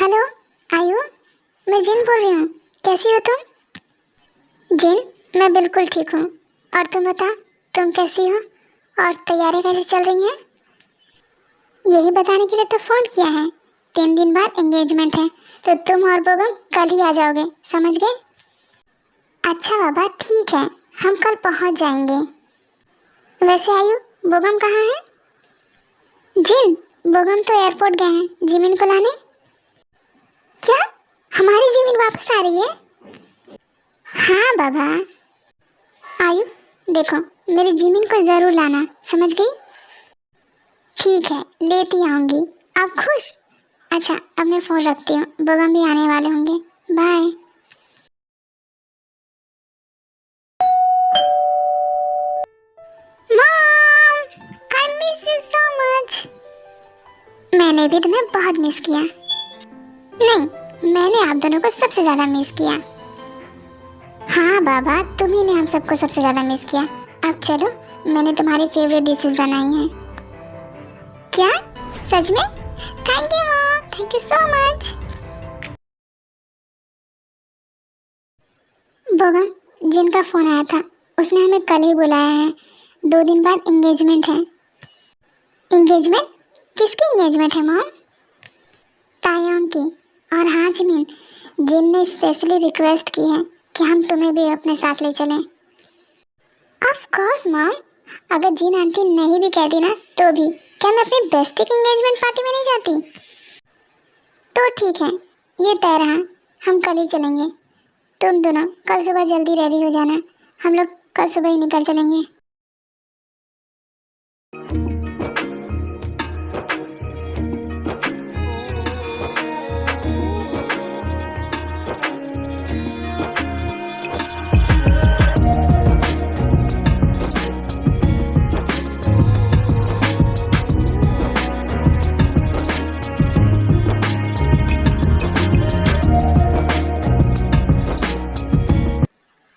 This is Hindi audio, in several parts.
हेलो आयु, मैं जिन बोल रही हूँ। कैसी हो तुम? जिन, मैं बिल्कुल ठीक हूँ। और तुम बता, तुम कैसी हो और तैयारी कैसी चल रही हैं? यही बताने के लिए तो फ़ोन किया है। 3 दिन बाद एंगेजमेंट है, तो तुम और बोगम कल ही आ जाओगे, समझ गए? अच्छा बाबा, ठीक है, हम कल पहुँच जाएंगे। वैसे आयु, बोगम कहाँ है? जिन, बोगम तो एयरपोर्ट गए हैं जिमिन को लाने। क्या हमारी जिमिन वापस आ रही है? हाँ बाबा। आयु देखो, मेरी जिमिन को ज़रूर लाना, समझ गई? ठीक है, लेती आऊँगी। आप खुश? अच्छा, अब मैं फ़ोन रखती हूँ, बोगम भी आने वाले होंगे। Bye. Mom, I miss you so much. मैंने भी तुम्हें बहुत मिस किया। नहीं, मैंने आप दोनों को सबसे ज़्यादा मिस किया। हाँ बाबा, तुम्ही ने हम सबको सबसे ज़्यादा मिस किया। अब चलो, मैंने तुम्हारी फेवरेट डिशेस बनाई हैं। क्या? सच में? Thank you mom, thank you so much. Bogum, जिनका फ़ोन आया था उसने हमें कल ही बुलाया है। 2 दिन बाद एंगेजमेंट है। एंगेजमेंट? किसकी एंगेजमेंट है मॉम? तायोंग की। और हाँ जिमिन, जिन ने स्पेशली रिक्वेस्ट की है कि हम तुम्हें भी अपने साथ ले चलें। ऑफ कोर्स मॉम, अगर जिन आंटी नहीं भी कहती ना तो भी क्या मैं अपनी बेस्टी की एंगेजमेंट पार्टी में नहीं जाती? तो ठीक है, ये तय रहा, हम कल ही चलेंगे। तुम दोनों कल सुबह जल्दी रेडी हो जाना, हम लोग कल सुबह ही निकल चलेंगे।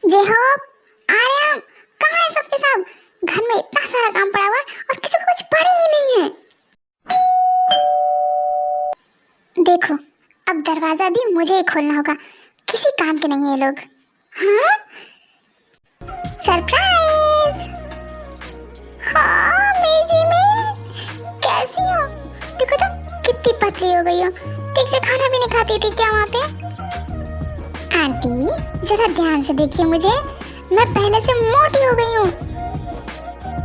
जय हो, आ रहे हम। कहाँ है सबके सब? घर में इतना सारा काम पड़ा हुआ है और किसी को कुछ पड़ी ही नहीं है। देखो, अब दरवाजा भी मुझे ही खोलना होगा, किसी काम के नहीं है ये लोग। हाँ? सरप्राइज! हाँ मेरी जिमिन, कैसी हो? देखो तो कितनी पतली हो गई हो, ठीक से खाना भी नहीं खाती थी क्या वहाँ पे? आंटी जरा ध्यान से देखिए मुझे, मैं पहले से मोटी हो गई हूँ।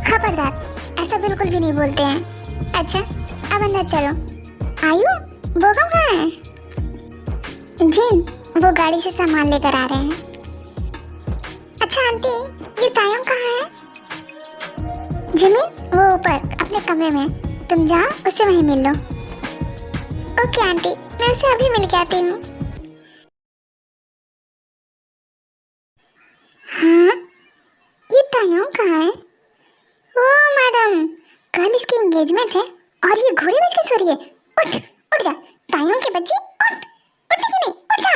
खबरदार, ऐसा बिल्कुल भी नहीं बोलते हैं। अच्छा, अब अंदर चलो। आयु, बोगम कहाँ है? जिन, वो गाड़ी से सामान लेकर आ रहे हैं। अच्छा आंटी, ये तायम कहाँ है? जिमिन, वो ऊपर अपने कमरे में, तुम जाओ उससे वहीं मिल लो। ओके आंटी, मैं उसे अभी मिल के आती हूँ। हाँ, ये तायम कहाँ है? ओ मैडम, कल इसकी एंगेजमेंट है और ये घोड़े बज के सो रही है। उठ, उठ जा, तायम के बच्चे, उठ, उठने की नहीं, उठ जा।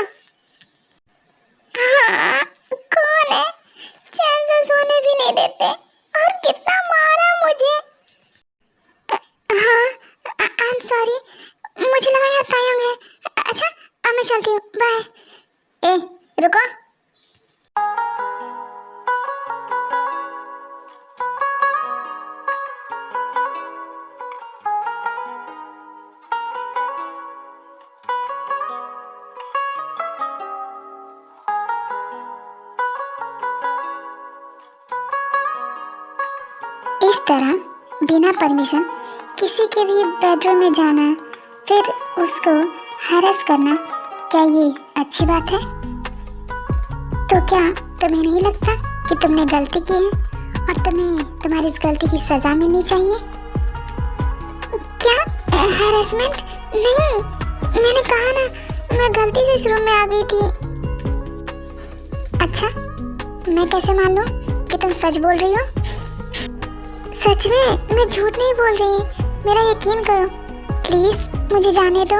हाँ, कौन है? चैन से सोने भी नहीं देते और कितना मारा मुझे। हाँ, आई एम सॉरी, मुझे लगा यार तायम है। अच्छा, अब मैं चलती हूँ, बाय। ए, रुको। इस तरह बिना परमिशन किसी के भी बेडरूम में जाना, फिर उसको हैरेस करना, क्या ये अच्छी बात है? तो क्या तुम्हें नहीं लगता कि तुमने गलती की है और तुम्हें तुम्हारी इस गलती की सजा मिलनी चाहिए? क्या हैरेसमेंट? नहीं, मैंने कहा ना, मैं गलती से इस रूम में आ गई थी। अच्छा, मैं कैसे मान लूं कि तुम सच बोल रही हो? सच में, मैं झूठ नहीं बोल रही, मेरा यकीन करो, प्लीज मुझे जाने दो।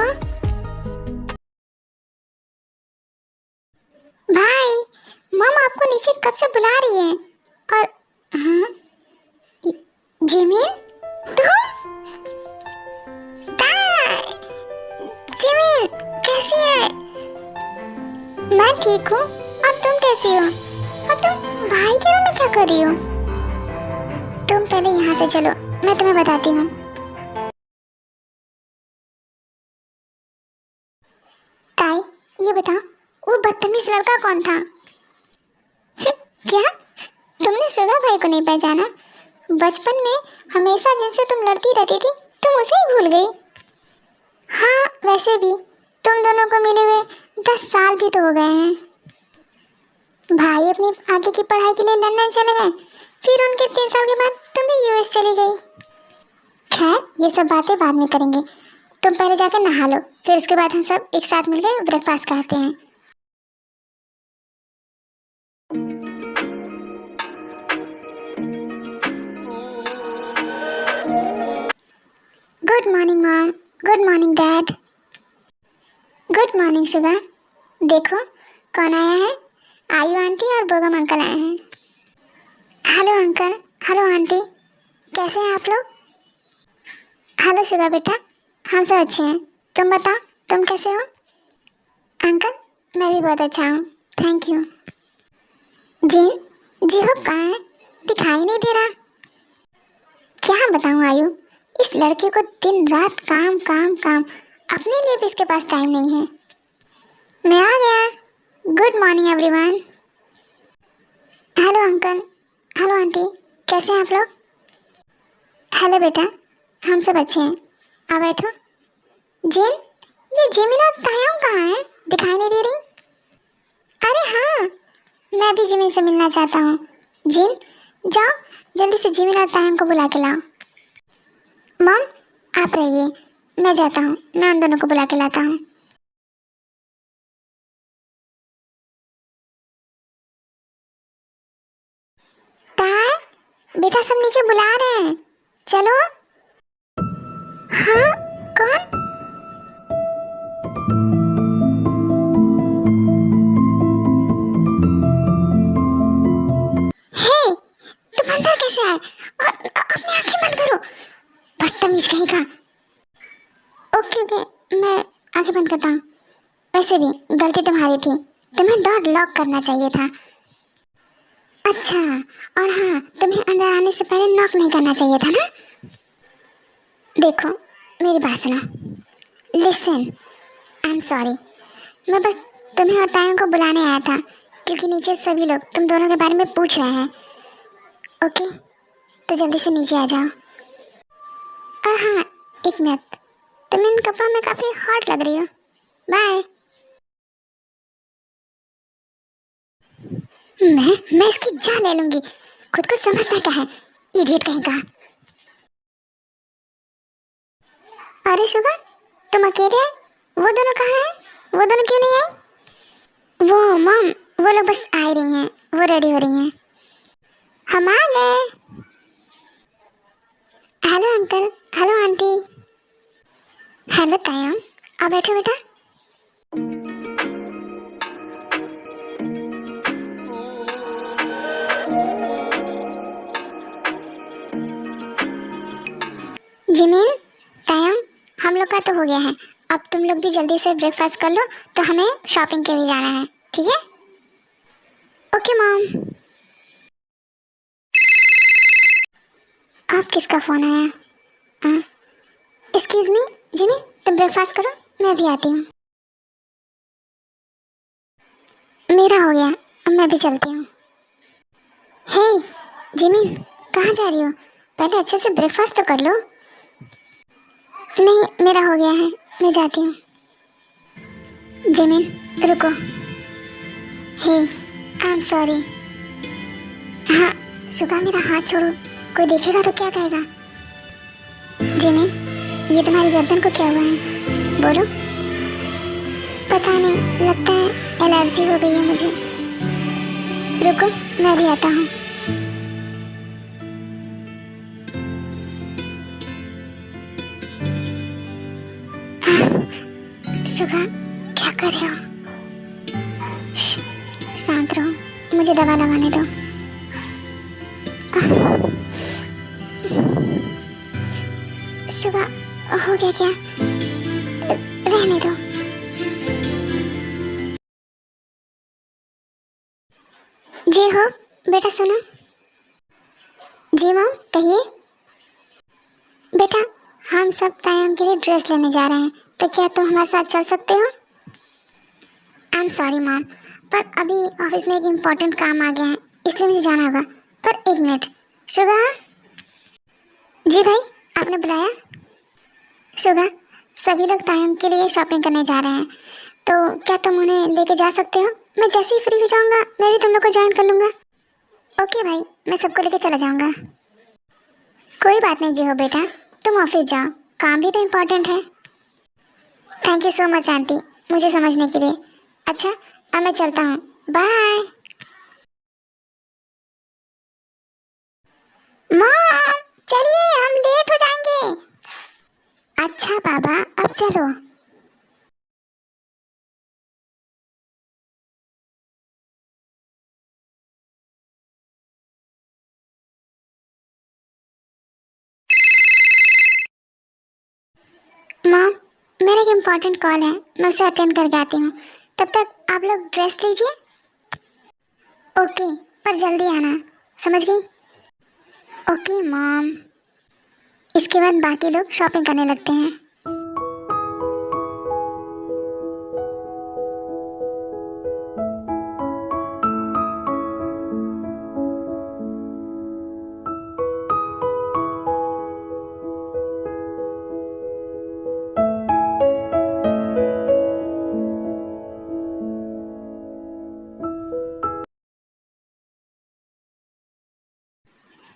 भाई, मम आपको नीचे कब से बुला रही है। और हाँ, जिमिन, तुम? जिमिन, कैसी मैं ठीक हूँ। और तुम कैसी हो? और तुम भाई के रूम में क्या कर रही हो? तुम पहले यहाँ से चलो, मैं तुम्हें बताती हूँ। ताई, ये बताओ, वो बदतमीज लड़का कौन था? क्या तुमने सुधा भाई को नहीं पहचाना? बचपन में हमेशा जिनसे तुम लड़ती रहती थी, तुम उसे ही भूल गई? हाँ, वैसे भी तुम दोनों को मिले हुए 10 साल भी तो हो गए हैं। भाई अपनी आगे की पढ़ाई के लिए लंदन चले गए, फिर उनके 3 साल के बाद तुम भी यूएस चली गई। खैर, ये सब बातें बाद में करेंगे। तुम पहले जाकर नहा लो, फिर उसके बाद हम सब एक साथ मिलकर ब्रेकफास्ट करते हैं। Good morning mom. Good morning dad. Good morning Suga. देखो कौन आया है। आयु आंटी और बोगम अंकल आए हैं। हेलो अंकल, हेलो आंटी, कैसे हैं आप लोग? हेलो शुगा बेटा, हम सब अच्छे हैं। तुम बताओ, तुम कैसे हो? अंकल, मैं भी बहुत अच्छा हूँ, थैंक यू। जी हो, कहाँ है? दिखाई नहीं दे रहा। क्या बताऊँ आयु, इस लड़के को दिन रात काम काम काम, अपने लिए भी इसके पास टाइम नहीं है। मैं आ गया। Good morning everyone. Hello uncle, hello aunty, कैसे हैं आप लोग? हेलो बेटा, हम सब अच्छे हैं। आ बैठो। जिन, ये जिमिन और तायोंग कहाँ है? दिखाई नहीं दे रही। अरे हाँ, मैं भी जिमिन से मिलना चाहता हूँ। जिन, जाओ जल्दी से जिमिन और तायोंग को बुला के लाओ। मॉम, आप रहिए, मैं जाता हूँ, मैं उन दोनों को बुला के लाता हूँ। तार, बेटा सब नीचे बुला रहे हैं, चलो। हाँ, कौन? हे, तुम अंदर कैसे आए? और अपनी आंखें बंद करो, बदतमीज कहीं का। ओके ओके, मैं आंखें बंद करता हूँ। वैसे भी गलती तुम्हारी थी, तुम्हें डोर लॉक करना चाहिए था। अच्छा, और हाँ, तुम्हें अंदर आने से पहले नॉक नहीं करना चाहिए था ना। देखो, मेरी बात सुनो। Listen, I am sorry. मैं बस तुम्हें और तायों को बुलाने आया था, क्योंकि नीचे सभी लोग तुम दोनों के बारे में पूछ रहे हैं। ओके, तो जल्दी से नीचे आ जाओ। और हाँ, एक मिनट, तुम इन कपड़ों में काफ़ी हॉट लग रही हो। बाय। मैं इसकी जान ले लूंगी। खुद को समझता क्या है, इडियट कहीं का। अरे शुगर, तुम अकेले हैं? वो दोनों कहाँ हैं? वो दोनों क्यों नहीं आई? वो मॉम, वो लोग बस आ रही हैं, वो रेडी हो रही हैं। हम आ गए। Hello uncle, hello aunty. Hello Taehyung, आ बैठो बेटा। जिमिन, तायम, हम लोग का तो हो गया है। अब तुम लोग भी जल्दी से ब्रेकफास्ट कर लो, तो हमें शॉपिंग के भी जाना है, ठीक है? Okay mom. अब किसका फ़ोन आया? एक्सक्यूज़ मी, जिमी, तुम ब्रेकफास्ट करो, मैं भी आती हूँ। मेरा हो गया, अब मैं भी चलती हूँ। हे जिमी, कहाँ जा रही हो? पहले अच्छे से ब्रेकफास्ट तो कर लो। नहीं, मेरा हो गया है, मैं जाती हूँ। जिमी, रुको। हे, आई एम सॉरी। हाँ, शुगा, मेरा हाथ छोड़ो, कोई देखेगा तो क्या कहेगा? जिमी, ये तुम्हारी गर्दन को क्या हुआ है? बोलो। पता नहीं, लगता है एलर्जी हो गई है मुझे। रुको, मैं भी आता हूँ। शुगा, क्या कर रहे हो? शांत रहो, मुझे दवा लगाने दो। शुगा, हो गया क्या? रहने दो। बेटा सुनो। जी मॉम कहिए। बेटा हम सब तायम के लिए ड्रेस लेने जा रहे हैं, तो क्या तुम हमारे साथ चल सकते हो? आई एम सॉरी मॉम, पर अभी ऑफिस में एक इम्पोर्टेंट काम आ गया है, इसलिए मुझे जाना होगा। पर 1 मिनट। शुगा। जी भाई, आपने बुलाया? शुगा, सभी लोग तायम के लिए शॉपिंग करने जा रहे हैं, तो क्या तुम उन्हें लेके जा सकते हो? मैं जैसे ही फ्री हो जाऊंगा मैं भी तुम लोग को ज्वाइन कर लूँगा। ओके भाई, मैं सबको लेके चला जाऊंगा। कोई बात नहीं जी हो बेटा, तुम ऑफिस जाओ, काम भी तो इम्पोर्टेंट है। Thank you so much aunty, मुझे समझने के लिए। अच्छा अब मैं चलता हूँ, बाय। मॉम चलिए, हम लेट हो जाएंगे। अच्छा बाबा, अब चलो। मॉम मेरा एक इम्पोर्टेंट कॉल है, मैं उसे अटेंड करके आती हूँ। तब तक आप लोग ड्रेस लीजिए। ओके, पर जल्दी आना, समझ गई? Okay mom. इसके बाद बाकी लोग शॉपिंग करने लगते हैं।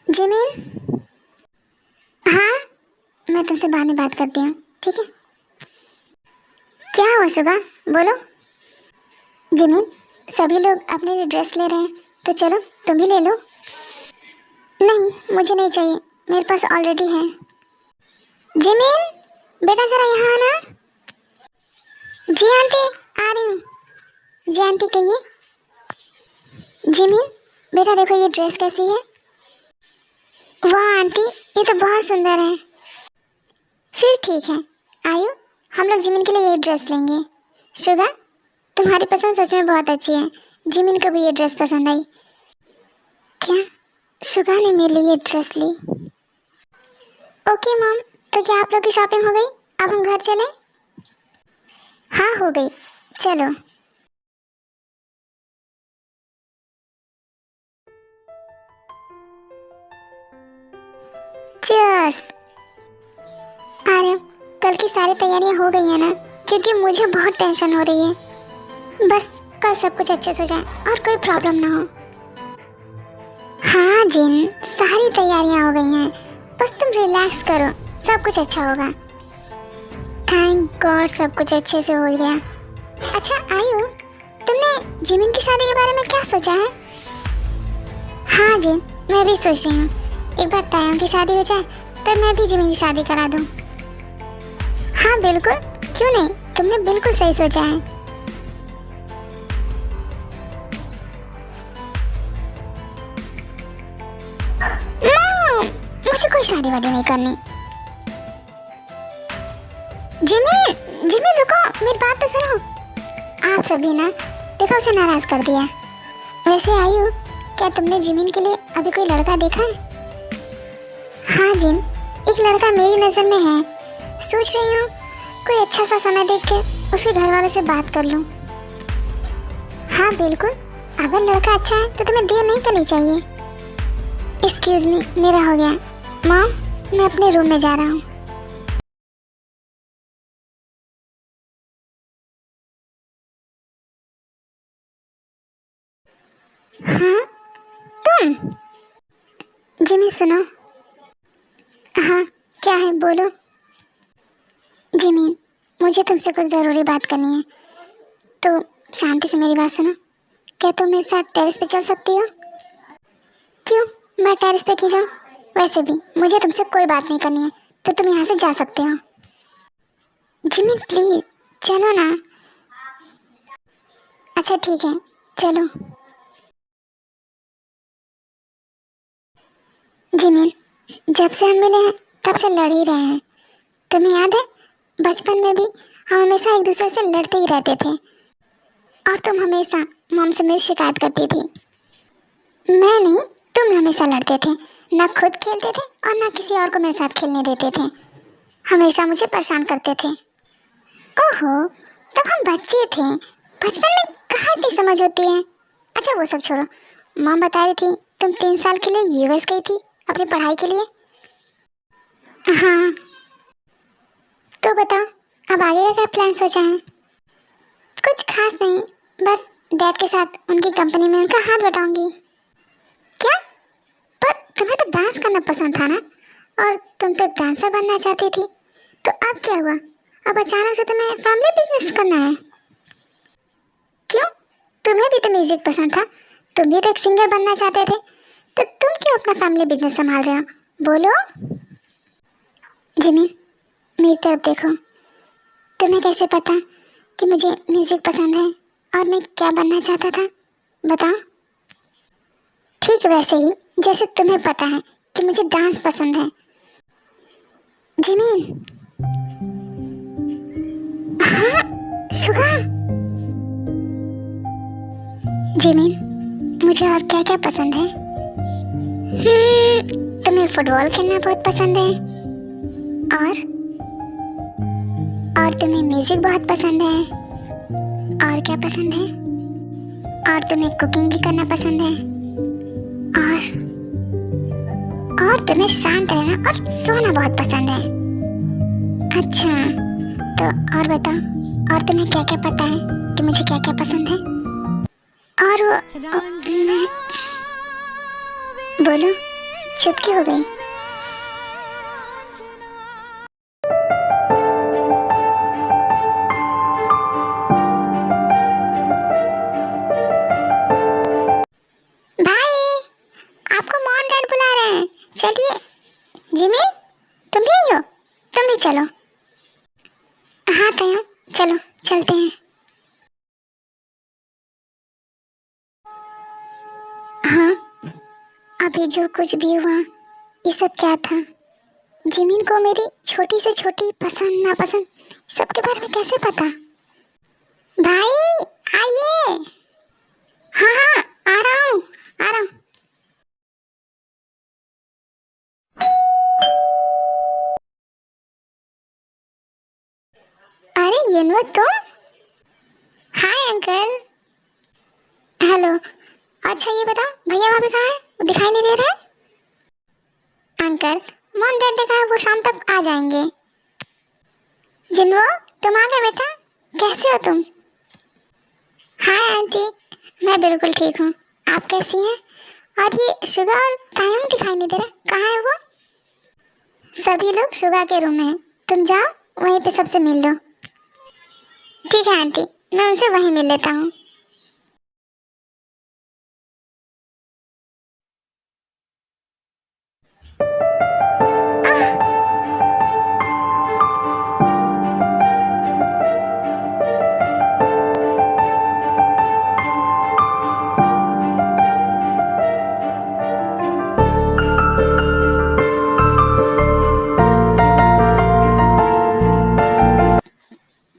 जिमिन। हाँ, मैं तुमसे बाद में बात करती हूँ, ठीक है? क्या हुआ शुगा, बोलो। जिमिन, सभी लोग अपने लिए ड्रेस ले रहे हैं, तो चलो तुम भी ले लो। नहीं, मुझे नहीं चाहिए, मेरे पास ऑलरेडी है। जिमिन बेटा जरा यहाँ आना। जी आंटी, आ रही हूँ। जी आंटी कहिए। जिमिन बेटा देखो ये ड्रेस कैसी है। वाह आंटी, ये तो बहुत सुंदर है। फिर ठीक है आयु, हम लोग जिमिन के लिए ये ड्रेस लेंगे। शुगा, तुम्हारी पसंद सच में बहुत अच्छी है, जिमिन को भी ये ड्रेस पसंद आई। क्या शुगा ने मेरे लिए ये ड्रेस ली? ओके मॉम, तो क्या आप लोग की शॉपिंग हो गई? अब हम घर चलें? हाँ हो गई, चलो। चीयर्स। अरे कल की सारी तैयारियां हो गई है ना? क्योंकि मुझे बहुत टेंशन हो रही है, बस कल सब कुछ अच्छे से हो जाए और कोई प्रॉब्लम ना हो। हाँ जिन, सारी तैयारियां हो गई हैं, बस तुम रिलैक्स करो, सब कुछ अच्छा होगा। थैंक गॉड सब कुछ अच्छे से हो गया। अच्छा आयु, तुमने जिमिन की शादी के बारे में क्या सोचा है? हाँ जिन, मैं भी सोच रही हूँ, एक बार तायम की शादी हो जाए तब मैं भी जिमिन की शादी करा दूँ। हाँ बिल्कुल, क्यों नहीं, तुमने बिल्कुल सही सोचा है। मुझे कोई शादी वादी नहीं करनी। जिमिन जिमिन रुको, मेरी बात तो सुनो। आप सभी ना देखो उसे नाराज कर दिया। वैसे आयु, क्या तुमने जिमिन के लिए अभी कोई लड़का देखा है? हाँ जिन, एक लड़का मेरी नज़र में है, सोच रही हूँ कोई अच्छा सा समय देख के उसके घर वालों से बात कर लूँ। हाँ बिल्कुल, अगर लड़का अच्छा है तो तुम्हें देर नहीं करनी चाहिए। एक्सक्यूज मी, मेरा हो गया। मॉम मैं अपने रूम में जा रहा हूँ। हाँ तुम? जिमी सुनो। हाँ क्या है, बोलो। जिमी मुझे तुमसे कुछ ज़रूरी बात करनी है, तो शांति से मेरी बात सुनो। क्या तुम मेरे साथ टेरेस पे चल सकती हो? क्यों, मैं टेरेस पे क्यों जाऊँ? वैसे भी मुझे तुमसे कोई बात नहीं करनी है, तो तुम यहाँ से जा सकते हो। जिमी प्लीज चलो ना। अच्छा ठीक है, चलो। जिमी जब से हम मिले हैं तब से लड़ ही रहे हैं। तुम्हें याद है, बचपन में भी हम हमेशा एक दूसरे से लड़ते ही रहते थे, और तुम हमेशा मॉम से मेरी शिकायत करती थी। मैं नहीं, तुम हमेशा लड़ते थे, ना खुद खेलते थे और ना किसी और को मेरे साथ खेलने देते थे। हमेशा मुझे परेशान करते थे। ओहो, तब हम बच्चे थे, बचपन में कहाँ इतनी समझ होती है। अच्छा वो सब छोड़ो, माँ बता रही थी तुम 3 साल के लिए यूएस गई थी अपनी पढ़ाई के लिए। हाँ, तो बताओ अब आगे का क्या प्लान सोचा है? कुछ खास नहीं, बस डैड के साथ उनकी कंपनी में उनका हाथ बटाऊंगी। क्या? पर तुम्हें तो डांस करना पसंद था ना, और तुम तो डांसर बनना चाहती थी, तो अब क्या हुआ? अब अचानक से तुम्हें फैमिली बिजनेस करना है? क्यों? तुम्हें भी तो म्यूजिक पसंद था, तुम भी तो एक सिंगर बनना चाहते थे, तो तुम क्यों अपना फैमिली बिजनेस संभाल रहे हो? बोलो। जिमी, मेरी तरफ देखो। तुम्हें कैसे पता कि मुझे म्यूजिक पसंद है और मैं क्या बनना चाहता था? बताओ। ठीक वैसे ही जैसे तुम्हें पता है कि मुझे डांस पसंद है। जिमी। हाँ, शुगा। जिमी, मुझे और क्या क्या पसंद है? तुम्हें फुटबॉल खेलना बहुत पसंद है, और तुम्हें म्यूजिक बहुत पसंद है, और क्या पसंद है? और तुम्हें कुकिंग भी करना पसंद है, और तुम्हें शांत रहना और सोना बहुत पसंद है। अच्छा, तो और बताओ, और तुम्हें क्या क्या पता है कि मुझे क्या क्या पसंद है? और मैं बोलो, चुप क्यों हो गई? भाई, आपको मॉम डैड बुला रहे हैं, चलिए। जिमी, तुम भी आई हो? तुम भी चलो। हाँ तयम, चलो चलते हैं। हाँ, अभी जो कुछ भी हुआ ये सब क्या था? जिमीन को मेरी छोटी से छोटी पसंद नापसंद सबके बारे में कैसे पता? भाई आइए। हाँ हाँ, आ रहा हूँ, आ रहा हूँ। अरे ये तुम? Hi uncle. हेलो। अच्छा ये बताओ, भैया भाभी कहाँ है? वो दिखाई नहीं दे रहा है। अंकल, मॉम डैड ने कहा वो शाम तक आ जाएंगे। जिन्हो, तुम आ गए बेटा, कैसे हो तुम? हाय आंटी, मैं बिल्कुल ठीक हूँ, आप कैसी हैं? और ये शुगा और तायम दिखाई नहीं दे रहा, कहाँ है वो? सभी लोग शुगा के रूम में हैं, तुम जाओ वहीं पे सबसे मिल लो। ठीक है आंटी, मैं उनसे वहीं मिल लेता हूँ।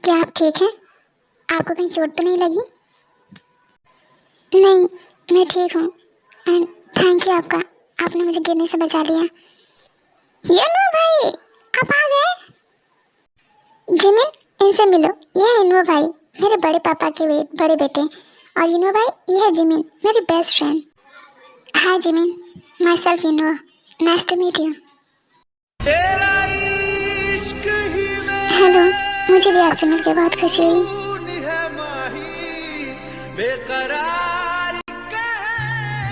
क्या आप ठीक हैं? आपको कहीं चोट तो नहीं लगी? नहीं, मैं ठीक हूँ, एंड थैंक यू आपका, आपने मुझे गिरने से बचा लिया। ये नो भाई, आप आ गए। जिमिन, इनसे मिलो, ये है इनवो भाई, मेरे बड़े पापा के बड़े बेटे, और इनवो भाई ये है जिमिन, मेरी best friend. Hi Jimin, my self Inwoo, nice to meet you. Hello, मुझे भी आपसे मिलकर बहुत खुशी हुई।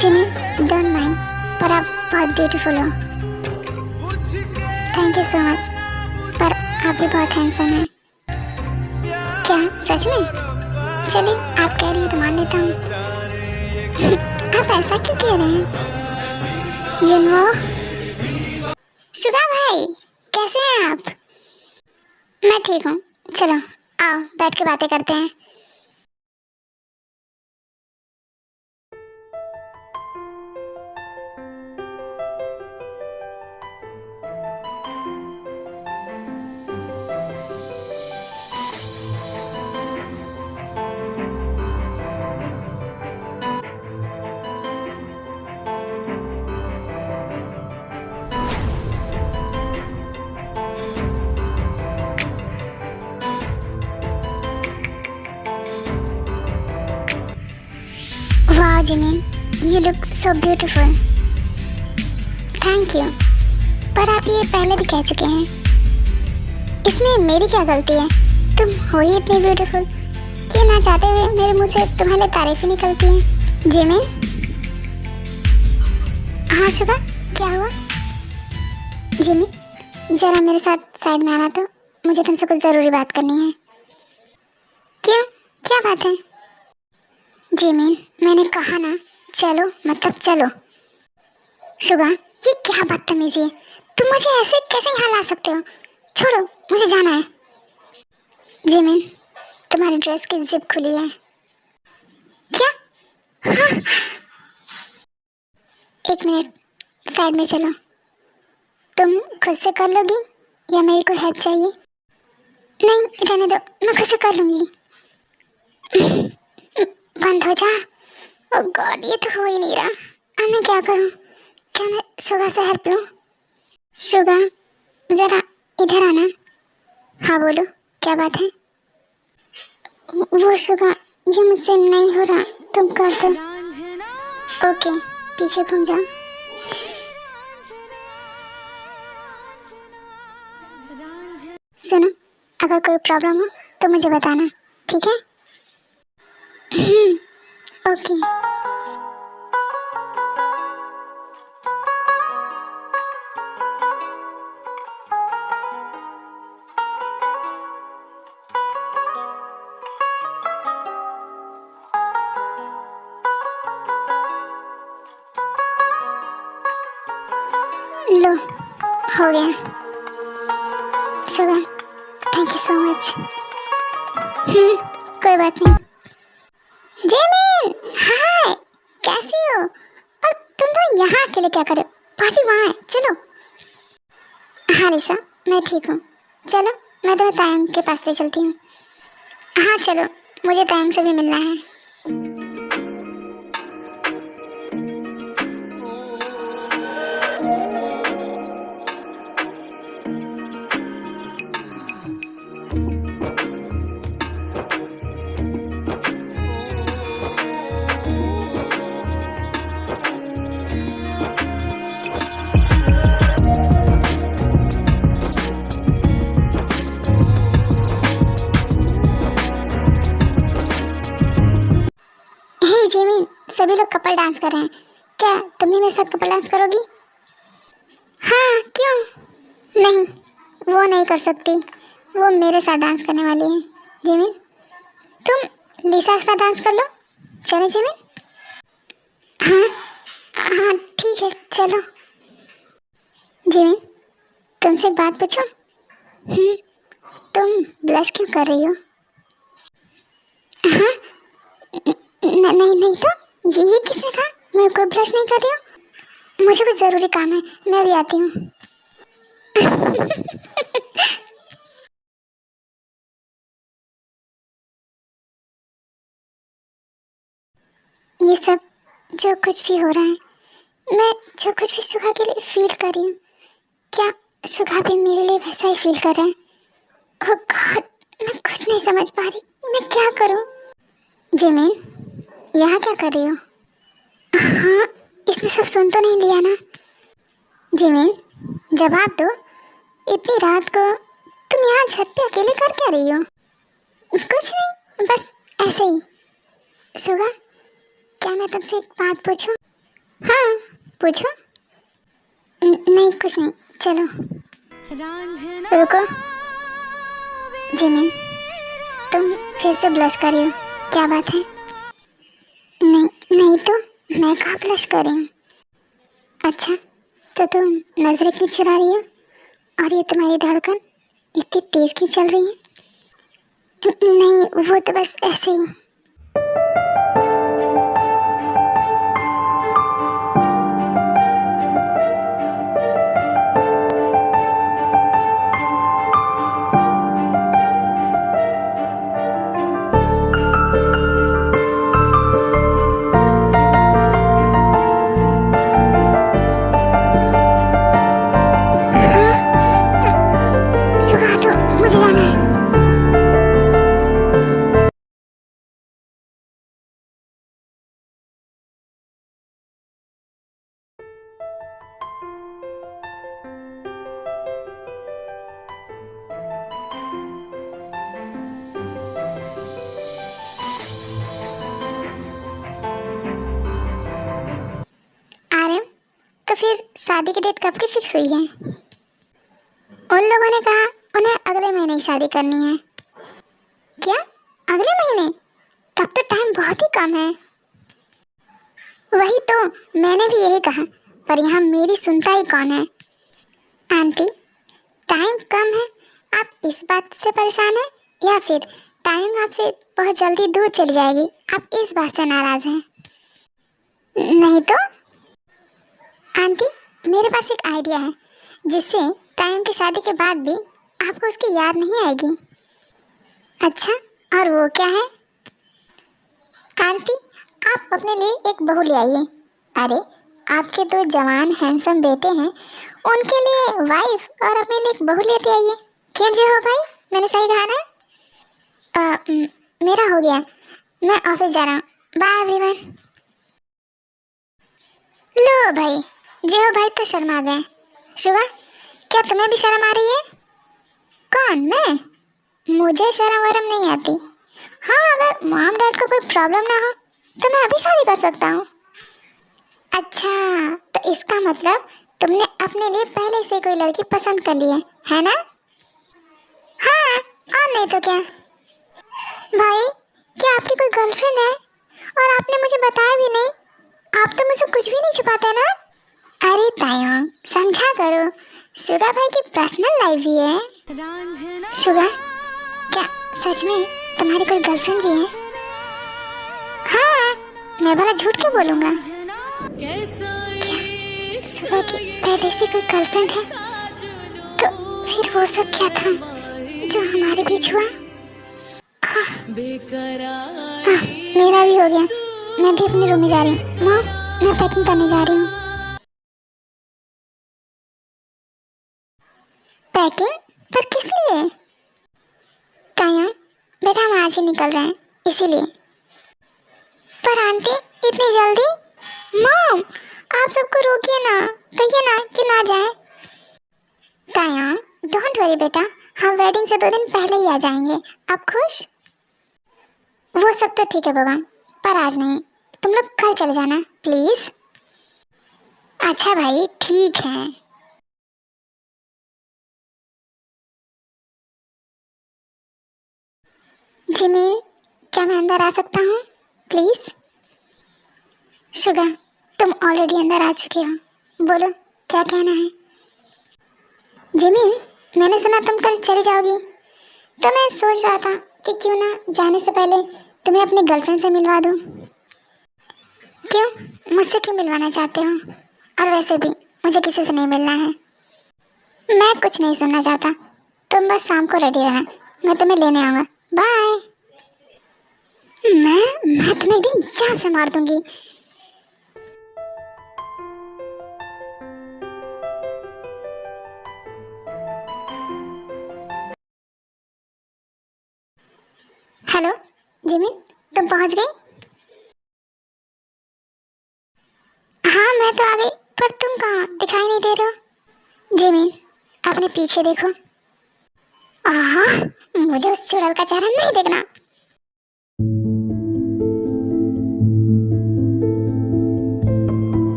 जिमिन, डोंट माइंड, पर आप बहुत ब्यूटीफुल हो। थैंक यू सो मच, पर आप भी बहुत हैंडसम हैं। क्या सच में? चलिए, आप कह रही हैं तो मान लेता हूँ। आप ऐसा क्यों कह रहे हैं? यू नो, शुगा भाई, कैसे हैं आप? मैं ठीक हूँ, चलो आओ बैठ के बातें करते हैं। वाह Jimin, you look so beautiful. Thank you, पर आप ये पहले भी कह चुके हैं। इसमें मेरी क्या गलती है? तुम हो ही इतनी ब्यूटीफुल कि ना चाहते हुए मेरे मुंह से तुम्हारे तारीफ ही निकलती है। जिमिन। हाँ शुगा, क्या हुआ? जिमिन, जरा मेरे साथ साइड में आना, तो मुझे तुमसे कुछ ज़रूरी बात करनी है। क्यों, क्या बात है? जिमिन, मैंने कहा ना चलो, मतलब चलो। शुगा, ये क्या बदतमीजी है? तुम मुझे ऐसे कैसे यहाँ ला सकते हो? छोड़ो, मुझे जाना है। जिमिन, तुम्हारी ड्रेस की जिप खुली है। क्या? हाँ। एक मिनट, साइड में चलो। तुम खुद से कर लोगी या मेरी कोई हेल्प चाहिए? नहीं, रहने दो, मैं खुद से कर लूँगी। बंद हो जा। ओह गॉड, ये तो हो ही नहीं रहा। अब मैं क्या करूं? क्या मैं शुगा से हेल्प लूं? शुगा, जरा इधर आना। हाँ बोलो, क्या बात है? वो शुगा, ये मुझसे नहीं हो रहा, तुम कर दो। ओके, पीछे घूम जाओ। सुनो, अगर कोई प्रॉब्लम हो तो मुझे बताना, ठीक है? ओके। लो, हो गया। Sugar, thank you so much. कोई बात नहीं। जेमिन, हाय, कैसी हो? और तुम तो यहाँ अकेले क्या कर रहे हो? पार्टी वहाँ है, चलो। हाँ लिसा, मैं ठीक हूँ। चलो, मैं तुम्हें तायंग के पास ले चलती हूँ। हाँ चलो, मुझे तायंग से भी मिलना है। जिमिन, सभी लोग कपल डांस कर रहे हैं, क्या तुम भी मेरे साथ कपल डांस करोगी? हाँ, क्यों नहीं, वो नहीं कर सकती, वो मेरे साथ डांस करने वाली है। जिमिन, तुम लिसा के साथ डांस कर लो, चलो जिमिन। हाँ हाँ ठीक है, चलो। जिमिन, तुमसे एक बात पूछूं? तुम ब्लश क्यों कर रही हो? हाँ, नहीं नहीं, तो ये किसने कहा? मैं कोई ब्लश नहीं कर रही हूँ, मुझे कुछ ज़रूरी काम है, मैं भी आती हूँ। ये सब जो कुछ भी हो रहा है, मैं जो कुछ भी सुहा के लिए फील कर रही हूँ, क्या सुहा भी मेरे लिए वैसा ही फील कर रहा है? ओह गॉड, मैं कुछ नहीं समझ पा रही, मैं क्या करूँ? जिमिन, यहाँ क्या कर रही हो? हाँ, इसने सब सुन तो नहीं लिया ना? जिमिन, जवाब दो, इतनी रात को तुम यहाँ छत पे अकेले कर क्या रही हो? कुछ नहीं, बस ऐसे ही। सुगा, क्या मैं तुमसे एक बात पूछूं? हाँ, पूछो। नहीं, कुछ नहीं, चलो। रुको। जिमिन, तुम फिर से ब्लश कर रही हो, क्या बात है? नहीं नहीं, तो मैं कहाँ ब्लश कर रही हूँ? अच्छा, तो तुम नजरें क्यों चुरा रही हो? और ये तुम्हारी धड़कन इतनी तेज क्यों चल रही है? नहीं, वो तो बस ऐसे ही। सुगा, तो मुझे जाना है। शादी की डेट कब की फिक्स हुई है? उन लोगों ने कहा उन्हें अगले महीने ही शादी करनी है। क्या अगले महीने? तब तो टाइम बहुत ही कम है। वही तो मैंने भी यही कहा, पर यहाँ मेरी सुनता ही कौन है? आंटी, टाइम कम है, आप इस बात से परेशान हैं या फिर टाइम आपसे बहुत जल्दी दूर चली जाएगी, आप इस बात से नाराज हैं? नहीं तो आंटी, मेरे पास एक आइडिया है जिससे टाइम की शादी के बाद भी आपको उसकी याद नहीं आएगी। अच्छा, और वो क्या है? आंटी, आप अपने लिए एक बहू ले आइए। अरे, आपके दो जवान हैंडसम बेटे हैं, उनके लिए वाइफ और अपने लिए एक बहू लेते आइए। क्यों जी हो भाई, मैंने सही कहा ना? मेरा हो गया, मैं ऑफिस जा रहा हूँ। Bye everyone. लो भाई, जी हो भाई तो शर्मा गए। शुभा, क्या तुम्हें भी शर्म आ रही है? कौन, मैं? मुझे शर्म वरम नहीं आती। हाँ, अगर मॉम डैड को कोई प्रॉब्लम ना हो तो मैं अभी शादी कर सकता हूँ। अच्छा, तो इसका मतलब तुमने अपने लिए पहले से कोई लड़की पसंद कर ली है ना? हाँ, और नहीं तो क्या। भाई, क्या आपकी कोई गर्लफ्रेंड है? और आपने मुझे बताया भी नहीं। आप तो मुझे कुछ भी नहीं छुपाते ना। अरे तायों, समझा करो, सुगा भाई की पर्सनल लाइफ भी है। सुगा, क्या सच में तुम्हारी कोई गर्लफ्रेंड भी है? हाँ, मैं भला झूठ क्यों बोलूँगा? क्या सुगा की पहले से कोई गर्लफ्रेंड है? तो फिर वो सब क्या था जो हमारे बीच हुआ? हाँ, मेरा भी हो गया। मैं भी अपने रूम में जा रही हूँ। मॉम, मैं पैकिंग करने जा रही हूँ। पैकिंग? पर किस लिए? कायम, बेटा हम आज ही निकल रहे हैं, इसीलिए। पर आंटी, इतनी जल्दी? मॉम, आप सबको रोकिए ना, कहिए ना कि ना जाएं। कायम, डोंट वरी बेटा, हम वेडिंग से 2 दिन पहले ही आ जाएंगे। आप खुश? वो सब तो ठीक है भगवान, पर आज नहीं। तुम लोग कल चले जाना प्लीज। अच्छा भाई, ठीक है। जिमिन, क्या मैं अंदर आ सकता हूँ प्लीज? शुगा, तुम ऑलरेडी अंदर आ चुके हो, बोलो क्या कहना है? जिमिन, मैंने सुना तुम कल चली जाओगी, तो मैं सोच रहा था कि क्यों ना जाने से पहले तुम्हें अपनी गर्लफ्रेंड से मिलवा दूँ। क्यों, मुझसे क्यों मिलवाना चाहते हो? और वैसे भी मुझे किसी से नहीं मिलना है। मैं कुछ नहीं सुनना चाहता, तुम बस शाम को रेडी रहना, मैं तुम्हें लेने आऊँगा। बाय। मैं तुम्हें एक दिन जान से मार दूंगी। हेलो जिमिन, तुम पहुंच गई? हाँ, मैं तो आ गई, पर तुम कहाँ दिखाई नहीं दे रहे हो? जिमिन, अपने पीछे देखो। आहा, मुझे उस चुड़ैल का चेहरा नहीं देखना।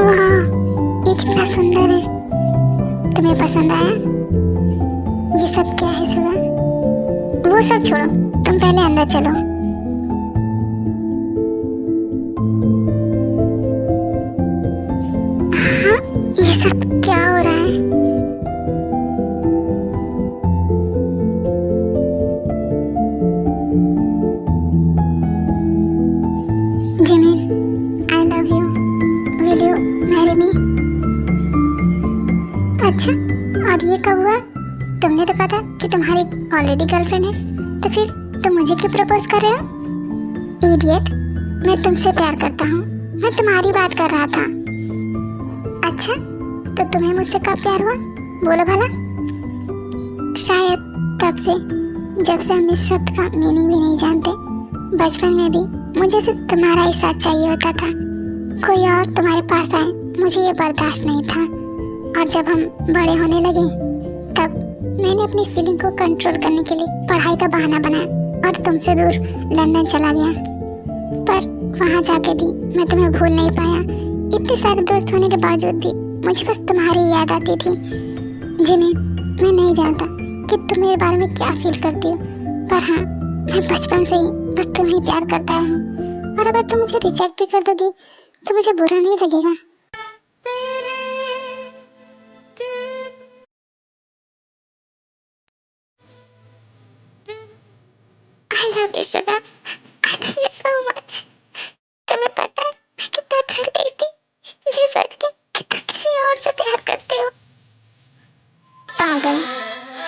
वाह, ये कितना सुंदर है। तुम्हें पसंद आया? ये सब क्या है सुगा? वो सब छोड़ो, तुम पहले अंदर चलो। हाँ, ये सब क्या हो रहा है? Jimin, I love you. Will you marry me? अच्छा, और ये कब हुआ? तुमने तो कहा था कि तुम्हारी ऑलरेडी गर्लफ्रेंड है, तो फिर तुम मुझे क्यों प्रपोज कर रहे हो? इडियट, मैं तुमसे प्यार करता हूँ, मैं तुम्हारी बात कर रहा था। अच्छा, तो तुम्हें मुझसे कब प्यार हुआ? बोलो भला। शायद तब से, जब से हम इस शब्द का मीनिंग भी नहीं जानते। बचपन में भी मुझे सिर्फ तुम्हारा ही साथ चाहिए होता था, कोई और तुम्हारे पास आए मुझे ये बर्दाश्त नहीं था। और जब हम बड़े होने लगे, तब मैंने अपनी फीलिंग को कंट्रोल करने के लिए पढ़ाई का बहाना बनाया और तुमसे दूर लंदन चला गया। पर वहाँ जाके भी मैं तुम्हें भूल नहीं पाया, इतने सारे दोस्त होने के बावजूद भी मुझे बस तुम्हारी याद आती थी। जिमी, मैं नहीं जानता कि तुम मेरे बारे में क्या फील करती हो, पर हाँ, मैं बचपन से ही बस तुम्हें ही प्यार करता हूँ। और अगर तुम मुझे रिजेक्ट भी कर दोगी तो मुझे बुरा नहीं लगेगा। I love you, Sugar. I love you so much. तुम्हें पता है मैं कितना डर गई थी ये सोच के कि तुम किसी और से प्यार करते हो। पागल,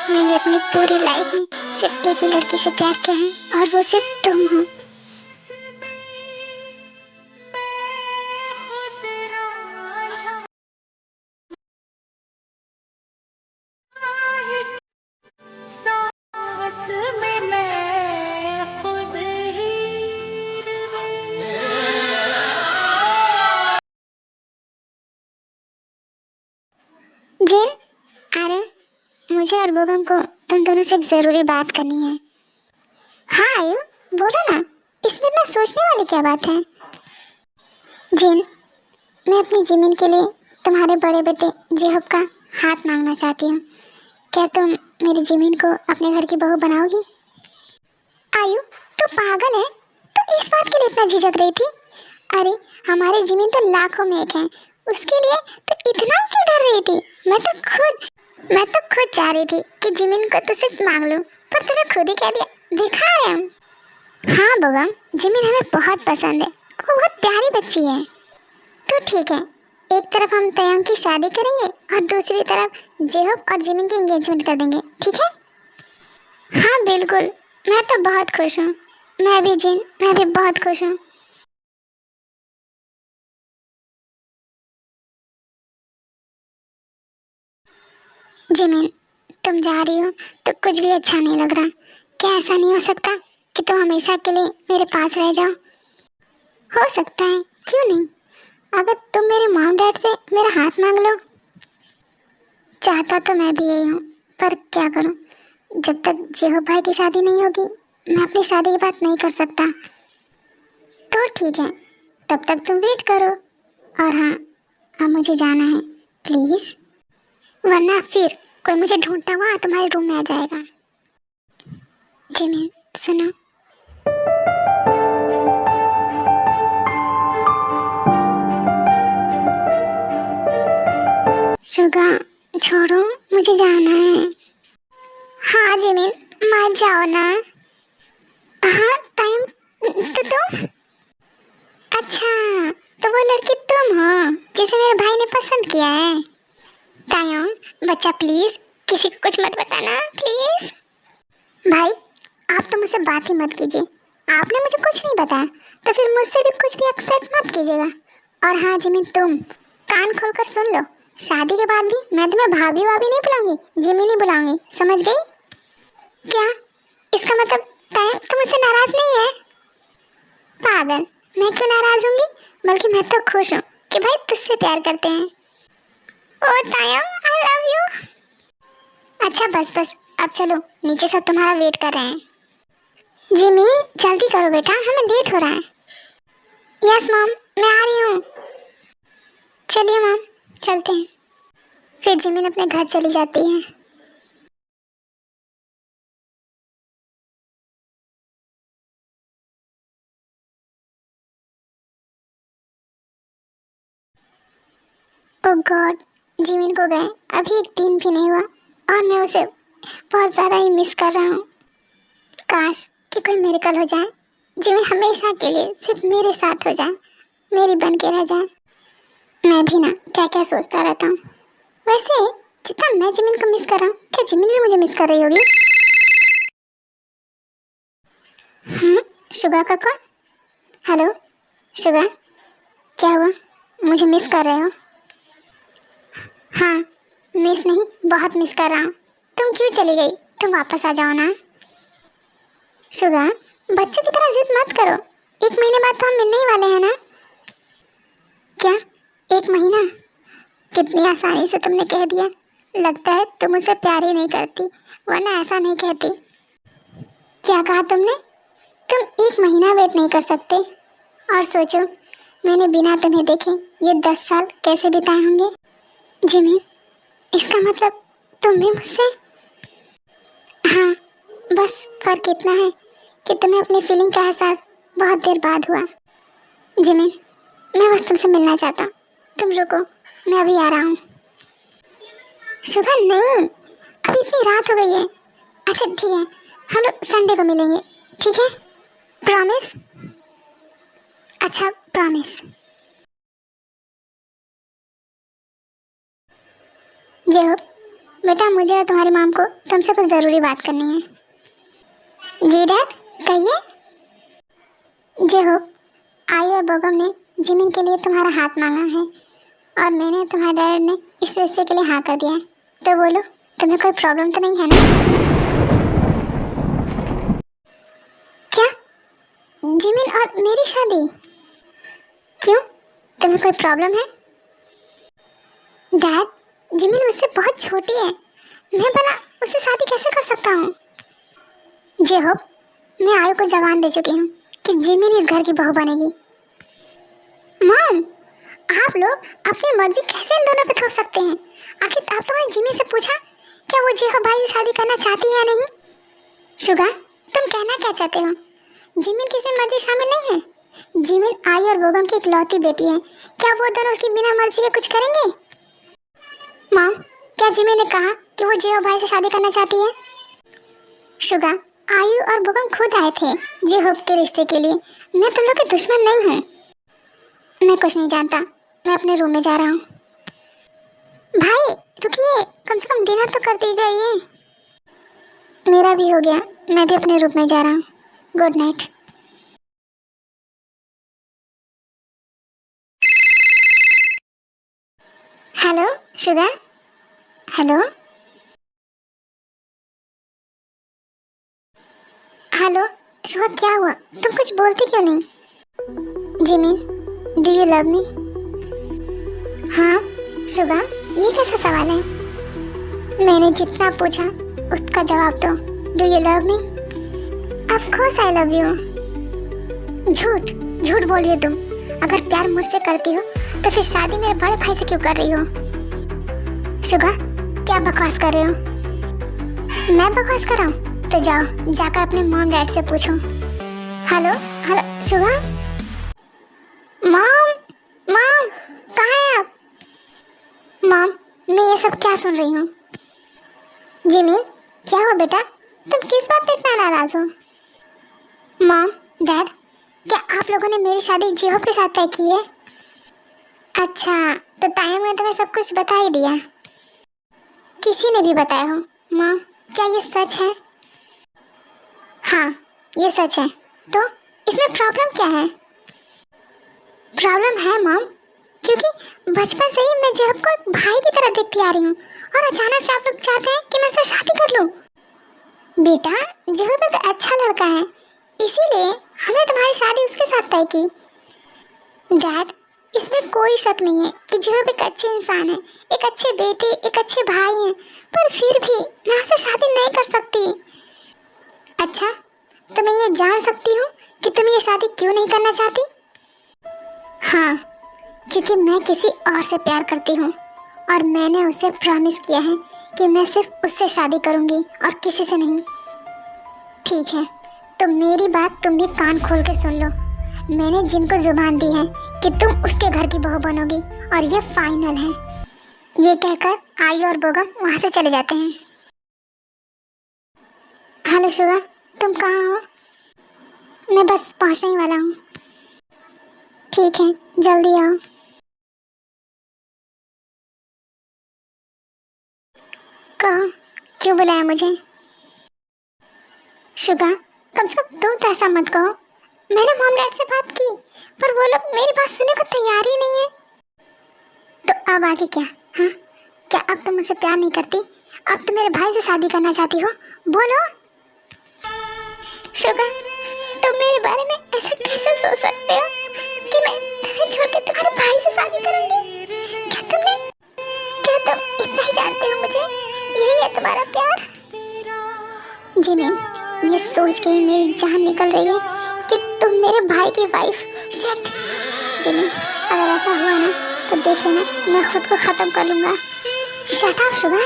मैंने अपनी पूरी लाइफ में सिर्फ एक ही लड़की से प्यार किया है और वो सिर्फ तुम हो। जिन, अरे मुझे और बोगम को तुम दोनों से एक जरूरी बात करनी है। हाँ आयु, बोलो ना, इसमें इतना सोचने वाली क्या बात है। जिन, मैं अपनी जिमिन के लिए तुम्हारे बड़े बेटे जेहब का हाथ मांगना चाहती हूँ। क्या तुम मेरी जिमिन को अपने घर की बहू बनाओगी? आयु, तू पागल है? तो इस बात के लिए इतना झिझक रही थी? अरे हमारी जिमिन तो लाखों में एक है, उसके लिए तो इतना क्यों डर रही थी? मैं तो खुद चाह रही थी कि जिमिन को तुझसे मांग लूं, पर तूने खुद ही कह दिया। दिखा रहे हम। हाँ बोगम, जिमिन हमें बहुत पसंद है, वो बहुत प्यारी बच्ची है। तो ठीक है, एक तरफ हम तयंग की शादी करेंगे और दूसरी तरफ जेहब और जिमिन की एंगेजमेंट कर देंगे, ठीक है? हाँ बिल्कुल, मैं तो बहुत खुश हूँ। मैं भी बहुत खुश हूँ। जिमिन, तुम जा रही हो तो कुछ भी अच्छा नहीं लग रहा। क्या ऐसा नहीं हो सकता कि तुम हमेशा के लिए मेरे पास रह जाओ? हो सकता है, क्यों नहीं। अगर तुम मेरे मॉम डैड से मेरा हाथ मांग लो। चाहता तो मैं भी यही हूँ, पर क्या करूँ, जब तक जेहब भाई की शादी नहीं होगी मैं अपनी शादी की बात नहीं कर सकता। तो ठीक है, तब तक तुम वेट करो। और हाँ, अब मुझे जाना है प्लीज़, वरना फिर कोई मुझे ढूंढता हुआ तुम्हारे रूम में आ जाएगा। जिमिन सुनो। शुगा, छोड़ो, मुझे जाना है। हाँ जिमिन, मत जाओ ना। हाँ टाइम, तो तुम, अच्छा तो वो लड़की तुम हो जिसे मेरे भाई ने पसंद किया है। तायोंग बच्चा प्लीज किसी को कुछ मत बताना प्लीज। भाई आप तो मुझसे बात ही मत कीजिए, आपने मुझे कुछ नहीं बताया तो फिर मुझसे भी कुछ भी एक्सपेक्ट मत कीजिएगा। और हाँ जिमिन, तुम कान खोलकर सुन लो, शादी के बाद भी मैं तुम्हें भाभी भाभी नहीं बुलाऊंगी, जिमिन ही बुलाऊंगी, समझ गई? क्या इसका मतलब तायोंग तुम मुझसे नाराज नहीं है? पागल, मैं क्यों नाराज होंगी, बल्कि मैं तो खुश हूँ कि भाई तुझसे प्यार करते हैं। ओ तायंग, आई लव यू। अच्छा बस अब चलो, नीचे सब तुम्हारा वेट कर रहे हैं। जिमी जल्दी करो बेटा, हमें लेट हो रहा है। यस मॉम, मैं आ रही हूँ। चलिए मॉम, चलते हैं। फिर जिमिन अपने घर चली जाती है। ओ गॉड, जिमिन को गए अभी एक दिन भी नहीं हुआ और मैं उसे बहुत ज़्यादा ही मिस कर रहा हूँ। काश कि कोई मिरेकल हो जाए, जिमिन हमेशा के लिए सिर्फ मेरे साथ हो जाए, मेरी बन के रह जाए। मैं भी ना क्या क्या सोचता रहता हूँ। वैसे जितना मैं जिमिन को मिस कर रहा हूँ, क्या जिमिन भी मुझे मिस कर रही होगी? शुगा का कॉल। हेलो शुगा, क्या हुआ, मुझे मिस कर रहे हो? हाँ, मिस नहीं, बहुत मिस कर रहा हूँ। तुम क्यों चली गई, तुम वापस आ जाओ ना। शुगा, बच्चों की तरह जिद मत करो, 1 महीने बाद तो हम मिलने ही वाले हैं ना। क्या 1 महीना? कितनी आसानी से तुमने कह दिया, लगता है तुम मुझसे प्यार ही नहीं करती, वरना ऐसा नहीं कहती। क्या कहा तुमने? तुम 1 महीना वेट नहीं कर सकते? और सोचो, मैंने बिना तुम्हें देखे ये 10 साल कैसे बिताए होंगे। जिमिन, इसका मतलब तुम भी मुझसे? हाँ, बस फर्क इतना है कि तुम्हें अपनी फीलिंग का एहसास बहुत देर बाद हुआ। जिमिन, मैं बस तुमसे मिलना चाहता हूँ। तुम रुको, मैं अभी आ रहा हूँ। सुबह नहीं, अभी इतनी रात हो गई है। अच्छा ठीक है, हम लोग संडे को मिलेंगे, ठीक है? प्रॉमिस? अच्छा प्रॉमिस। जय हो बेटा, मुझे और तुम्हारी माम को तुमसे कुछ ज़रूरी बात करनी है। जी डैड, कहिए। जय हो, आई और बोगम ने जिमिन के लिए तुम्हारा हाथ मांगा है और मैंने तुम्हारे डैड ने इस रिश्ते के लिए हाँ कर दिया है। तो बोलो, तुम्हें कोई प्रॉब्लम तो नहीं है ना? क्या? जिमिन और मेरी शादी? क्यों, तुम्हें कोई प्रॉब्लम है? डैड, जिमिन मुझसे बहुत छोटी है, मैं भला उससे शादी कैसे कर सकता हूँ? जे हो, मैं आयु को जवान दे चुकी हूँ कि जिमिन इस घर की बहू बनेगी। मॉम, आप लोग अपनी मर्जी कैसे इन दोनों पे थोप सकते हैं? आखिर आप लोगों ने जिमिन से पूछा क्या वो जेहो भाई से शादी करना चाहती है या नहीं? शुगा, तुम कहना क्या चाहते हो? जिमिन किसी मर्जी शामिल नहीं है। जिमिन आई और बोगम की इकलौती बेटी है, क्या वो दोनों उसकी बिना मर्जी के कुछ करेंगे? मॉम, क्या जिमिन ने कहा कि वो जेहो भाई से शादी करना चाहती है? शुगा, आयु और बोगम खुद आए थे जेहो के रिश्ते के लिए। मैं तुम लोग की दुश्मन नहीं हूँ। मैं कुछ नहीं जानता, मैं अपने रूम में जा रहा हूँ। भाई रुकिए, कम से कम डिनर तो कर दीजिए। मेरा भी हो गया, मैं भी अपने रूम में जा रहा हूँ। Good night. Hello Suga, hello hello Suga, क्या हुआ? तुम कुछ बोलती क्यों नहीं? Jimin, do you love me? हाँ शुगा, ये कैसा सवाल है? मैंने जितना पूछा उसका जवाब दो। Do you love me? Of course I love you. झूठ झूठ बोल रही हो तुम। अगर प्यार मुझसे करती हो तो फिर शादी मेरे बड़े भाई से क्यों कर रही हो? शुगा, क्या बकवास कर रहे हो? मैं बकवास कर रहा हूँ? तो जाओ, जाकर अपने मॉम डैड से पूछो। Hello hello Suga. Mom, mom, कहाँ हैं आप? मॉम, मैं ये सब क्या सुन रही हूँ? जिमिन, क्या हुआ बेटा? तुम किस बात पे इतना नाराज हो? मॉम डैड, क्या आप लोगों ने मेरी शादी जेहो के साथ तय की है? अच्छा, तो तायंग ने तुम्हें सब कुछ बता ही दिया? किसी ने भी बताया हो? मॉम, क्या ये सच है? हाँ, ये सच है। तो इसमें प्रॉब्लम क्या है? प्रॉब्लम है मॉम, क्योंकि बचपन से ही मैं जेहब को एक भाई की तरह देखती आ रही हूँ और अचानक से आप लोग चाहते हैं कि मैं उससे शादी कर लूँ। बेटा, जेहब एक अच्छा लड़का है, इसीलिए हमने तुम्हारी शादी उसके साथ तय की। डैड, इसमें कोई शक नहीं है कि जेहब एक अच्छे इंसान है, एक अच्छे बेटे, एक अच्छे भाई हैं, पर फिर भी मैं उससे शादी नहीं कर सकती। अच्छा, तो मैं ये जान सकती हूँ कि तुम ये शादी क्यों नहीं करना चाहती? हाँ, क्योंकि मैं किसी और से प्यार करती हूँ और मैंने उसे प्रॉमिस किया है कि मैं सिर्फ उससे शादी करूँगी और किसी से नहीं। ठीक है, तो मेरी बात तुम भी कान खोल के सुन लो। मैंने जिनको जुबान दी है कि तुम उसके घर की बहू बनोगी और ये फाइनल है। ये कहकर आई और बोगम वहाँ से चले जाते हैं। हेलो शुगा, तुम कहाँ हो? मैं बस पहुँचने ही वाला हूँ। ठीक है, जल्दी आओ। कहो, क्यों बुलाया मुझे? शुगा, कम से कम तुम तो ऐसा मत कहो। मैंने मॉम डैड से बात की, पर वो लोग मेरी बात सुनने को तैयार ही नहीं है। तो अब आगे क्या? हाँ, क्या अब तुम मुझसे प्यार नहीं करती? अब तुम मेरे भाई से शादी करना चाहती हो? बोलो। शुगा, तुम मेरे बारे में ऐसा कैसे सोच सकते हो कि मैं तुम्हें छोड़ के तुम्हारे भाई से शादी करूंगी? क्या तुम इतना ही जानते हो मुझे? यही है तुम्हारा प्यार? जिमिन, ये सोच के ही मेरी जान निकल रही है कि तुम मेरे भाई की वाइफ। शिट, जिमी, अगर ऐसा हुआ ना तो देख लेना मैं खुद को ख़त्म कर लूँगा। शट अप शुगा,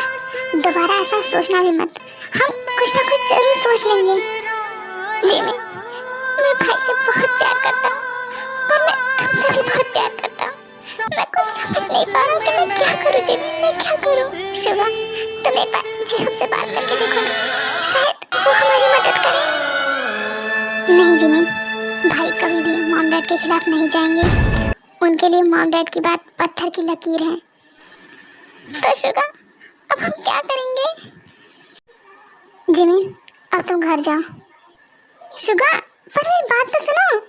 दोबारा ऐसा सोचना भी मत। हम कुछ ना कुछ जरूर सोच लेंगे। जिमी, मैं भाई से बहुत प्यार करता हूँ और मैं तुमसे भी बहुत प्यार करता हूँ। मैं कुछ समझ नहीं पा रहा हूँ कि मैं क्या करूँ जिमी, मैं क्या करूँ। शुगा, तुम एक बार जेहब से बात करके देखो ना, शायद वो हमारी मदद करे। नहीं जिमी, भाई कभी भी मॉम डैड के खिलाफ नहीं जाएंगे। उनके लिए मॉम डैड की बात पत्थर की लकीर है। तो शुगा, अब हम क्या करेंगे? जिमी, अब तुम घर जाओ। शुगा, पर मेरी बात तो सुनो।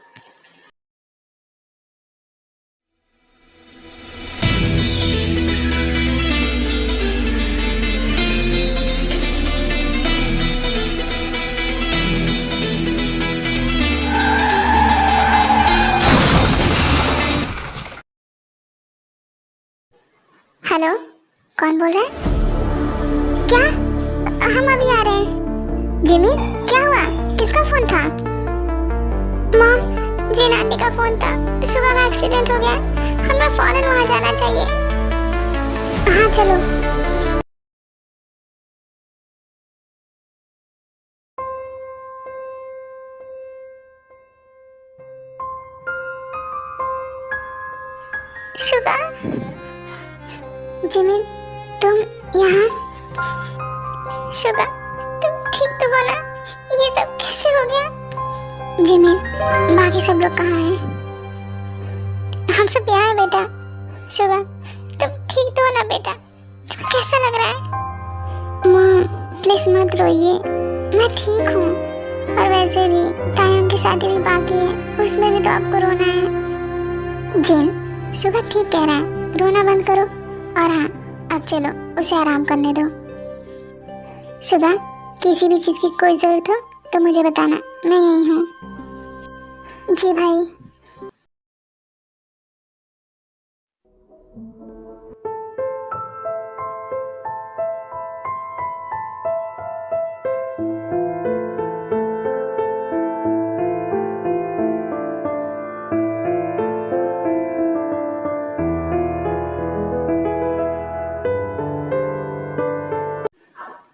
हेलो, कौन बोल रहा है? क्या? हम अभी आ रहे हैं। जिमी, क्या हुआ? किसका फोन था? मॉम, जिन आंटी का फोन था। शुगा का एक्सीडेंट हो गया, हमें फौरन वहाँ जाना चाहिए। हाँ चलो। शुगा, जिमी, तुम यहाँ? शुगा, तुम ठीक तो हो ना? ये सब कैसे हो गया? जिमी, बाकी सब लोग कहाँ हैं? हम सब यहाँ हैं बेटा। शुगा, तुम ठीक तो हो ना बेटा? तुम्हें कैसा लग रहा है? मॉम, प्लीज मत रोइए, मैं ठीक हूँ। और वैसे भी तायम की शादी भी बाकी है, उसमें भी तो आपको रोना है। जिन, शुगा ठीक कह रहा है, रोना बंद करो। और हाँ, अब चलो उसे आराम करने दो। शुगा, किसी भी चीज़ की कोई ज़रूरत हो तो मुझे बताना, मैं यहीं हूँ। जी भाई।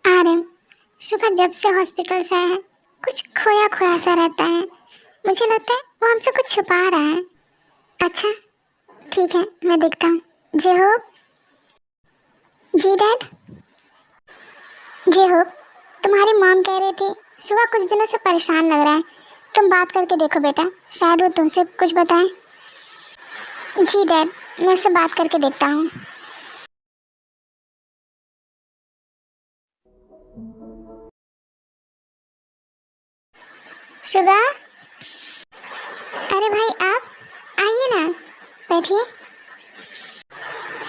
आ रहे हैं। शुगा जब से हॉस्पिटल से आया है, कुछ खोया खोया सा रहता है। मुझे लगता है वो हमसे कुछ छुपा रहा है। अच्छा, ठीक है, मैं देखता हूँ। जेहोब। जी डैड। जेहोब, तुम्हारी मॉम कह रही थी शुगा कुछ दिनों से परेशान लग रहा है। तुम बात करके देखो बेटा, शायद वो तुमसे कुछ बताएं। जी डैड, मैं उससे बात करके देखता हूँ। शुगा, अरे भाई आप आइए ना, बैठिए।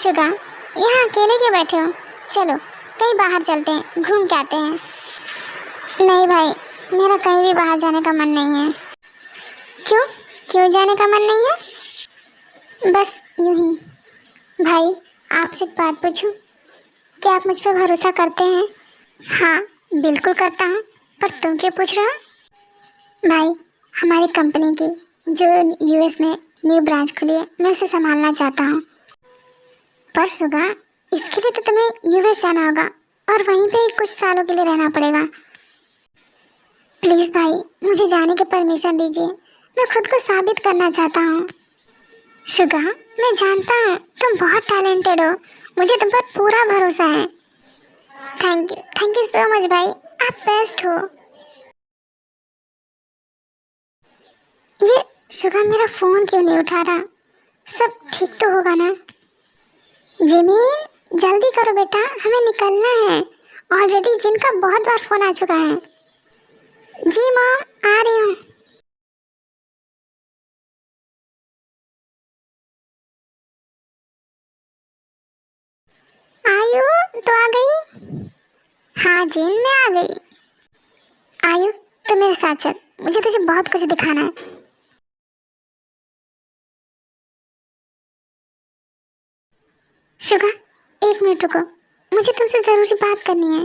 शुगा, यहाँ अकेले क्यों बैठे हो? चलो कहीं बाहर चलते हैं, घूम के आते हैं। नहीं भाई, मेरा कहीं भी बाहर जाने का मन नहीं है। क्यों? क्यों जाने का मन नहीं है? बस यूं ही। भाई, आपसे एक बात पूछूं? क्या आप मुझ पर भरोसा करते हैं? हाँ, बिल्कुल करता हूँ, पर तुम क्यों पूछ रहे हो? भाई, हमारी कंपनी की जो यूएस में न्यू ब्रांच खुली है, मैं उसे संभालना चाहता हूँ। पर शुगा, इसके लिए तो तुम्हें यूएस जाना होगा और वहीं पे ही कुछ सालों के लिए रहना पड़ेगा। प्लीज़ भाई, मुझे जाने की परमिशन दीजिए, मैं खुद को साबित करना चाहता हूँ। शुगा, मैं जानता हूँ तुम बहुत टैलेंटेड हो, मुझे तुम पर पूरा भरोसा है। थैंक यू सो मच भाई, आप बेस्ट हो। ये शुगा मेरा फ़ोन क्यों नहीं उठा रहा? सब ठीक तो होगा ना? जिमी, जल्दी करो बेटा, हमें निकलना है। ऑलरेडी जिनका बहुत बार फ़ोन आ चुका है। जी मॉम, आ रही हूँ। आयु तो आ गई? हाँ जिन, मैं आ गई। आयु, तो मेरे साथ चल, मुझे तुझे बहुत कुछ दिखाना है। शुगा, एक मिनट रुको, मुझे तुमसे ज़रूरी बात करनी है।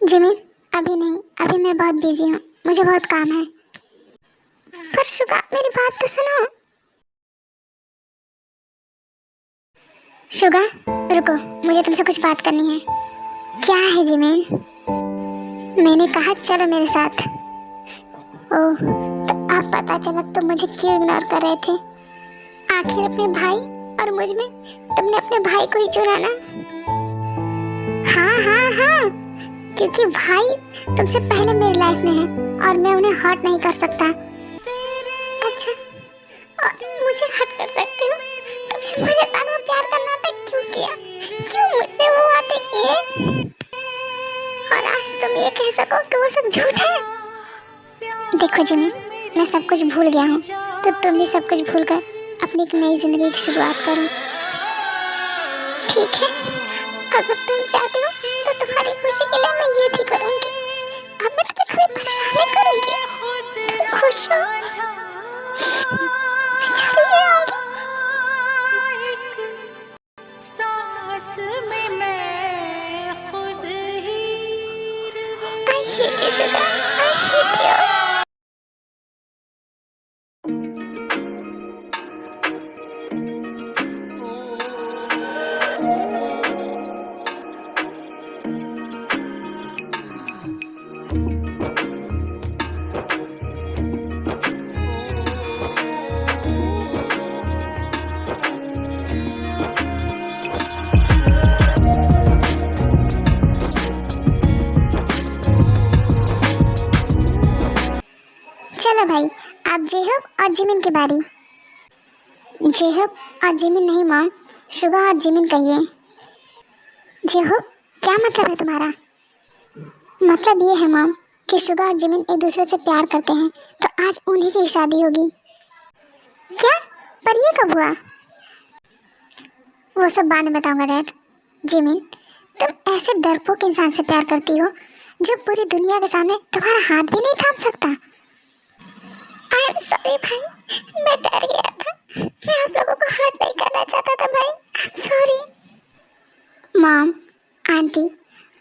जिमिन, अभी नहीं, अभी मैं बहुत बिजी हूँ, मुझे बहुत काम है। पर शुगा, मेरी बात तो सुनो। शुगा, रुको, मुझे तुमसे कुछ बात करनी है। क्या है जिमिन? मैंने कहा चलो मेरे साथ। ओह, तो अब पता चला तुम मुझे क्यों इग्नोर कर रहे थे। आखिर अपने भाई और मुझ में तुमने अपने भाई को ही चुना ना? हाँ हाँ हाँ, क्योंकि भाई तुमसे पहले मेरी लाइफ में है और मैं उन्हें हर्ट नहीं कर सकता। अच्छा, और मुझे हर्ट कर सकते हो तो फिर मुझे साथ में प्यार करना था क्यों किया? क्यों मुझसे वो बातें किए? और आज तुम ये कह सको कि वो सब झूठ है? देखो जिमी, मैं सब कुछ भूल गया हूँ, तो तुम भी सब कुछ भूल कर अपनी एक नई जिंदगी की शुरुआत करो। ठीक है, अगर तुम चाहते हो तो तुम्हारी खुशी के लिए मैं ये भी करूँगी। अब मैं तुम्हें कभी परेशान नहीं करूँगी। तुम खुश रहो, मैं चली जाऊँगी। I hate you, Sugar. I hate you. चलो भाई, आप जेहब और जिमिन की बारी। जेहब और जिमिन नहीं मॉम, शुगा और जिमिन कहिए। जेहब, क्या मतलब है तुम्हारा? मतलब ये है मॉम कि शुगा और जिमिन एक दूसरे से प्यार करते हैं, तो आज उन्हीं की शादी होगी। क्या? पर ये कब हुआ? वो सब बाद में बताऊंगा डैड। जिमिन, तुम ऐसे डरपोक इंसान से प्यार करती हो जो पूरी दुनिया के सामने तुम्हारा हाथ भी नहीं थाम सकता। आई एम सॉरी भाई, मैं डर गया था। मैं आप लोगों को हर्ट नहीं करना चाहता था भाई। I am sorry. Mom, aunty,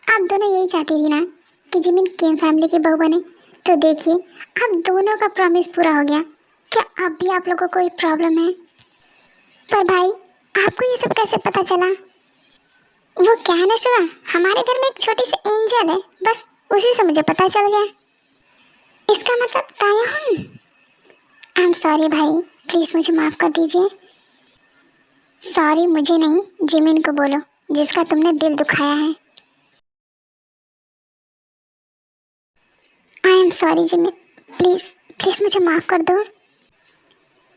आप दोनों यही चाहती थी ना कि जिमिन किम फैमिली की बहू बने? तो देखिए, आप दोनों का प्रॉमिस पूरा हो गया। क्या अब भी आप लोगों को कोई प्रॉब्लम है? पर भाई, आपको ये सब कैसे पता चला? वो क्या है ना शुगा, हमारे घर में एक छोटी सी एंजल है, बस उसी से मुझे पता चल गया। इसका मतलब ताया हूँ। आई एम सॉरी भाई, प्लीज़ मुझे माफ़ कर दीजिए। सॉरी मुझे नहीं, जिमिन को बोलो जिसका तुमने दिल दुखाया है। I am sorry Jimin, please please मुझे माफ़ कर दो।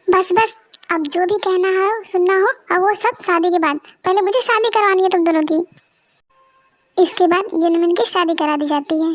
बस बस, अब जो भी कहना हो सुनना हो, अब वो सब शादी के बाद। पहले मुझे शादी करवानी है तुम दोनों की, इसके बाद यूनमिन की शादी करा दी जाती है।